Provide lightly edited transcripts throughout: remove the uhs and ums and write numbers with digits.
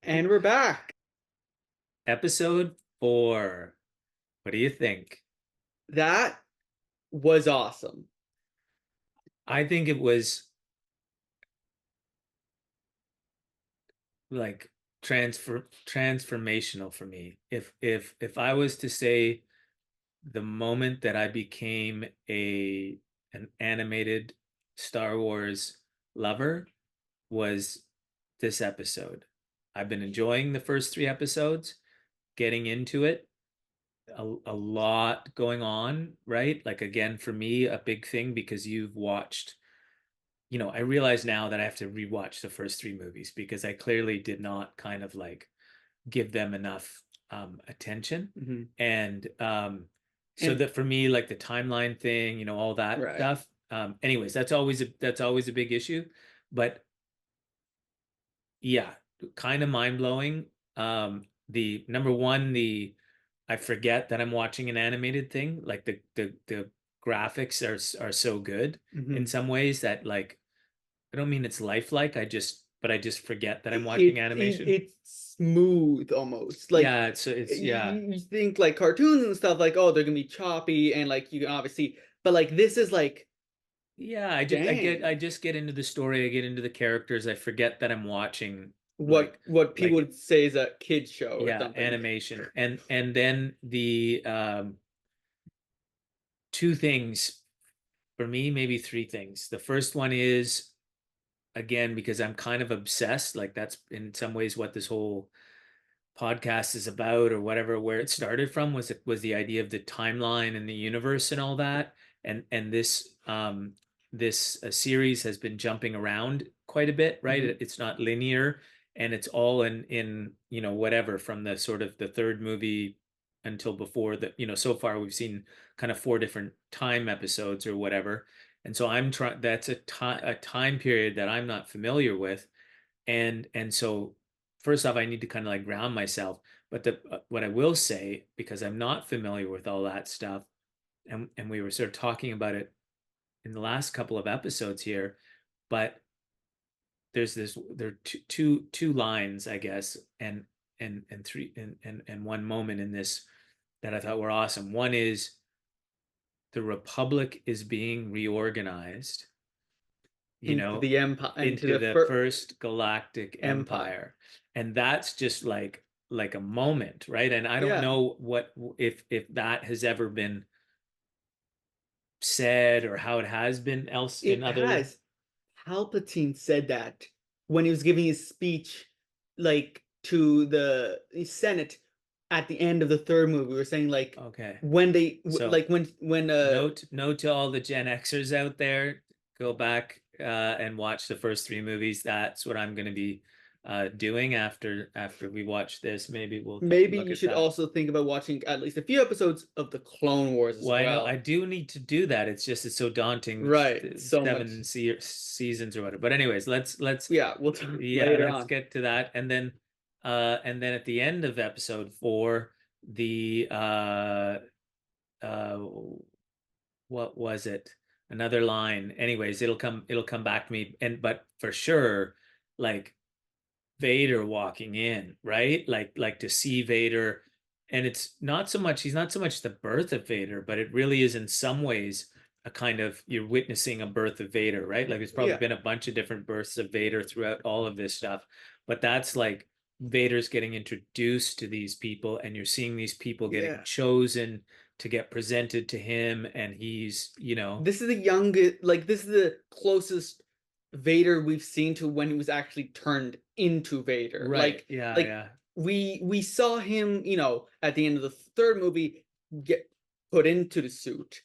And we're back. Episode 4. What do you think? That was awesome. I think it was like transformational for me. If I was to say the moment that I became a an animated Star Wars lover was this episode. I've been enjoying the first 3 episodes, getting into it. A lot going on, right? Like again, for me, a big thing because you've watched, I realize now that I have to rewatch the first 3 movies because I clearly did not kind of like give them enough attention. Mhm. And so And that for me, like the timeline thing, all that right. stuff. Anyways, that's always a big issue. But yeah, kind of mind blowing. The number one, the I forget that I'm watching an animated thing. Like the graphics are so good in Mhm. some ways that like I don't mean it's lifelike. But I just forget that I'm watching animation. It's smooth almost. Like Yeah, it's yeah. you think like cartoons and stuff like, oh, they're gonna be choppy and like you can obviously, but like this is like, Yeah, dang, I just get into the story, I get into the characters, I forget that I'm watching what people like would say is a kid's show or yeah, something. animation. And then the 2 things for me, maybe 3 things. The first one is again because I'm kind of obsessed, like that's in some ways what this whole podcast is about or whatever, where it started from was the idea of the timeline and the universe and all that. And this series has been jumping around quite a bit, right? Mhm. It's not linear, and it's all in whatever, from the sort of the third movie until before that. So far we've seen kind of 4 different time episodes or whatever. And so I'm trying, that's a time period that I'm not familiar with. And so first off, I need to kind of like ground myself. But what I will say, because I'm not familiar with all that stuff, and we were sort of talking about it in the last couple of episodes here, but there are two lines, I guess, and three and one moment in this that I thought were awesome. One is the Republic is being reorganized, Into the empire, into into the the fir first galactic empire. empire. And that's just like a moment, right? And I don't Yeah. know what if that has ever been said or how it has been else in It other. has. Palpatine said that when he was giving his speech, like to the Senate at the end of the third movie. We were saying like Okay. when they So like when note to all the Gen Xers out there, go back and watch the first 3 movies. That's what I'm going to be doing after we watch this. Maybe we'll maybe look you at should that. also think about watching at least a few episodes of the Clone Wars as Well, I know I well. do need to do that. It's so daunting, Right. So much. seasons or whatever. But anyways, let's Yeah, we'll talk yeah, later let's on. get to that. And then at the end of episode 4, the uh what was it? Another line. Anyways, it'll come back to me. But for sure, like Vader walking in, right? Like to see Vader, and he's not so much the birth of Vader, but it really is in some ways a kind of you're witnessing a birth of Vader, right? Like there's probably Yeah. been a bunch of different births of Vader throughout all of this stuff, but that's like Vader's getting introduced to these people, and you're seeing these people getting Yeah. chosen to get presented to him, and he's. This is the youngest, like this is the closest Vader we've seen to when he was actually turned into Vader. Right. Yeah, Like yeah. we saw him, at the end of the third movie get put into the suit.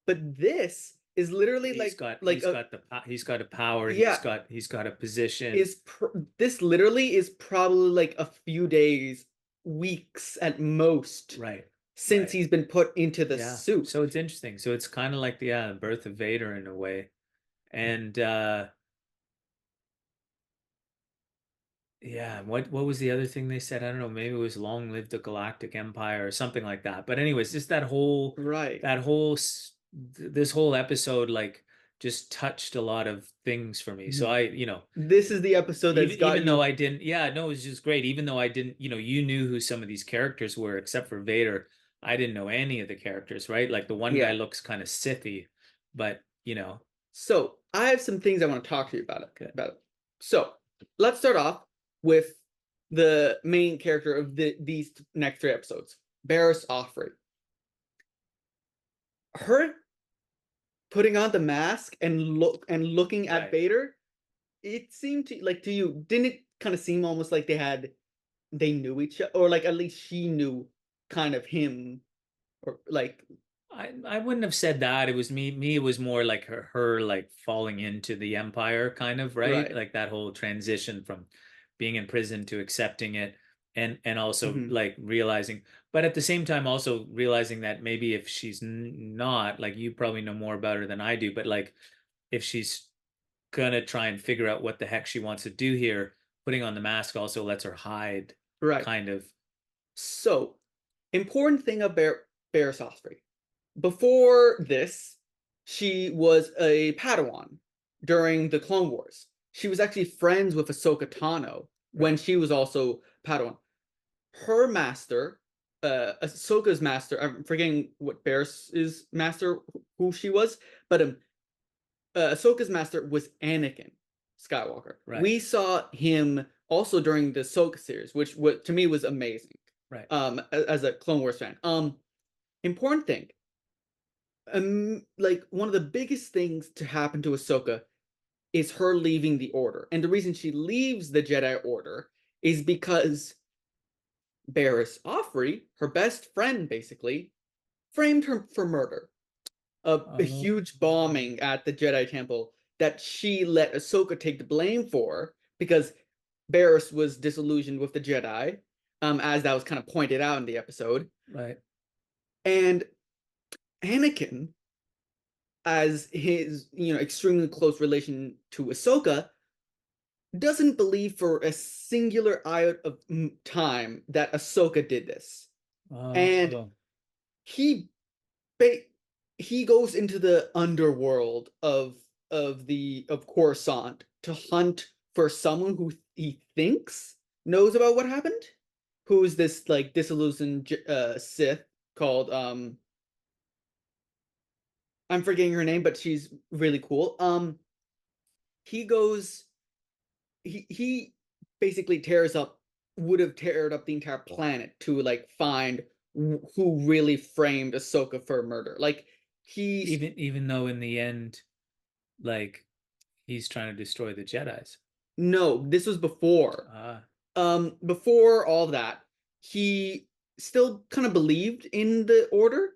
But this is literally He's like got like he's a got he's got a power, he's yeah, got he's got a position. is this literally is probably like a few days, weeks at most Right. since Right. he's been put into the Yeah. suit. So it's interesting. So it's kind of like the birth of Vader in a way. And yeah, what was the other thing they said? I don't know, maybe it was long live the Galactic Empire or something like that. But anyways, just that whole Right. that whole this whole episode like just touched a lot of things for me. So Mhm. I, you know, This is the episode that's got even though you. I didn't, yeah, no, it was just great. Even though I didn't, you know, you knew who some of these characters were, except for Vader. I didn't know any of the characters, right? Like the one guy Yeah. looks kind of Sithy, but you know, So I have some things I want to talk to you about it. okay, So let's start off with the main character of these next three episodes, Barriss Offred. Her putting on the mask and looking at right. Vader, it seemed to like to you, didn't it kind of seem almost like they knew each other, or like at least she knew kind of him, or like I wouldn't have said that. It was me, it was more like her like falling into the empire kind of, right? right. Like that whole transition from being in prison to accepting it and also Hmm. like realizing, but at the same time also realizing that maybe if she's not, like you probably know more about her than I do, but like if she's gonna try and figure out what the heck she wants to do here, putting on the mask also lets her hide Right. kind of. So important thing of Barriss Offred. Before this, she was a Padawan during the Clone Wars. She was actually friends with Ahsoka Tano when Right. she was also Padawan. Her master, Ahsoka's master, I'm forgetting what Barriss's master, who she was, but Ahsoka's master was Anakin Skywalker. Right. We saw him also during the Ahsoka series, which to me was amazing. Right. As a Clone Wars fan. Important thing, like one of the biggest things to happen to Ahsoka is her leaving the Order, and the reason she leaves the Jedi Order is because Barriss Offred, her best friend, basically framed her for murder. A Oh, huge bombing at the Jedi Temple that she let Ahsoka take the blame for because Barriss was disillusioned with the Jedi, as that was kind of pointed out in the episode. right. And Anakin, as his extremely close relation to Ahsoka, doesn't believe for a singular iota of time that Ahsoka did this, and Oh, he he goes into the underworld of Coruscant to hunt for someone who he thinks knows about what happened. Who is this like disillusioned Sith called I'm forgetting her name, but she's really cool. He goes he basically tears up would have teared up the entire planet to like find who really framed Ahsoka for murder. Like he's even though in the end, like he's trying to destroy the Jedi's. no, this was before. Ah, Before all that, he still kind of believed in the Order,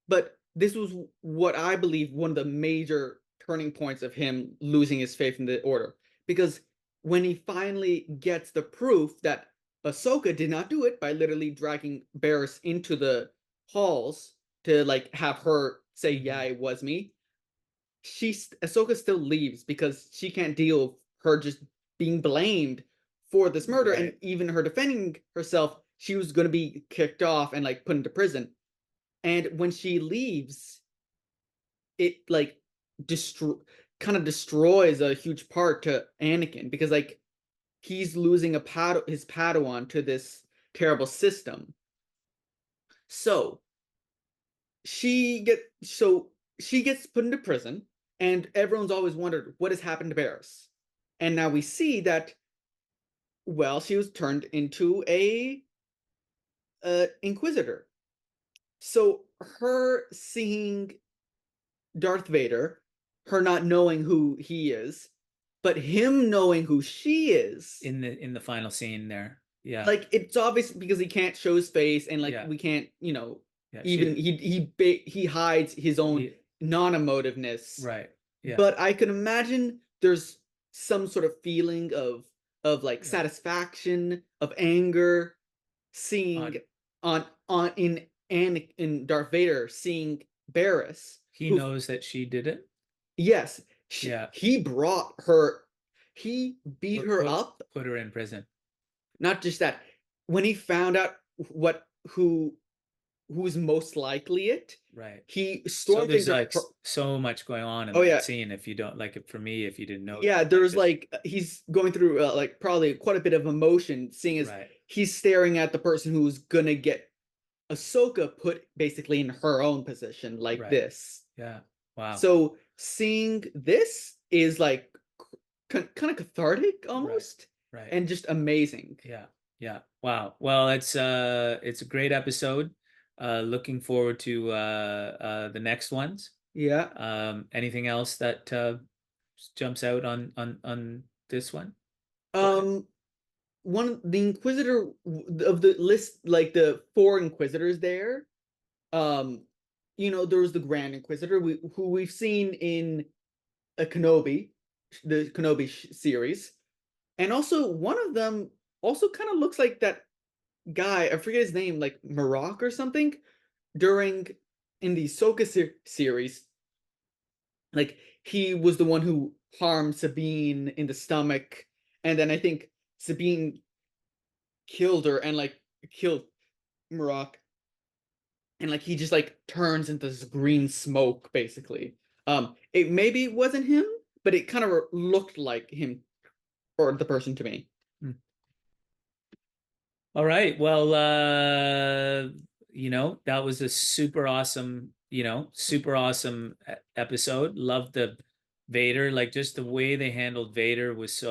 but this was what I believe one of the major turning points of him losing his faith in the Order. Because when he finally gets the proof that Ahsoka did not do it by literally dragging Barriss into the halls to like have her say, "Yeah, it was me," Ahsoka still leaves because she can't deal with her just being blamed for this murder, and right. even her defending herself, she was going to be kicked off and like put into prison. And when she leaves, it like destroy kind of destroys a huge part to Anakin because like he's losing his Padawan to this terrible system. So she gets put into prison, and everyone's always wondered what has happened to Barriss. And now we see that, well, she was turned into a inquisitor. So her seeing Darth Vader, her not knowing who he is, but him knowing who she is, In the final scene there. Yeah. like it's obvious because he can't show his face, and like Yeah. we can't, Yeah. even he hides his own He, non-emotiveness. right. Yeah. But I can imagine there's some sort of feeling of like Right. satisfaction, of anger, On seeing on in Darth Vader seeing Barriss, he who, knows that she did it. yes, Yeah. he brought her, he beat Put her put up. put her in prison. Not just that, when he found out what who who's most likely it. Right. He So storms there's into like her. so much going on in Oh that yeah, scene. If you don't like it, for me, if you didn't know yeah. that, like There's just like he's going through like probably quite a bit of emotion, seeing as right, he's staring at the person who's gonna get Ahsoka put basically in her own position like right. this. Yeah. Wow. So seeing this is like kind of cathartic Right. almost, Right. and just amazing. Yeah. Yeah. Wow. Well, it's a great episode. Looking forward to the next ones. Yeah. Anything else that jumps out on this one for you? Um, the Inquisitor of the list, like the four Inquisitors there. Um, there was the Grand Inquisitor, who we've seen in a Kenobi, the Kenobi series, and also one of them also kind of looks like that guy. I forget his name, like Marok or something. During in the Ahsoka series, like he was the one who harmed Sabine in the stomach, and then I think Sabine killed her and like killed Marok, and like he just like turns into this green smoke basically. It maybe wasn't him, but it kind of looked like him or the person to me. Hmm. All right. Well, that was a super awesome, super awesome episode. Loved the Vader, like just the way they handled Vader was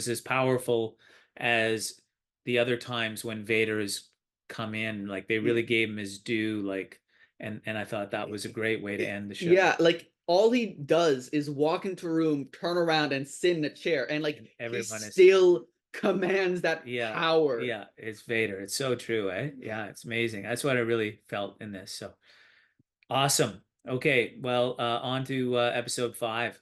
as powerful as the other times when Vader has come in. Like they really gave him his due, like, and I thought that was a great way to end the show. Yeah, like all he does is walk into a room, turn around, and sit in a chair, and like And he everyone is still commands that Yeah, power. yeah, it's Vader. It's so true, eh? Yeah, it's amazing. That's what I really felt in this. So awesome. Okay, well, on to episode 5.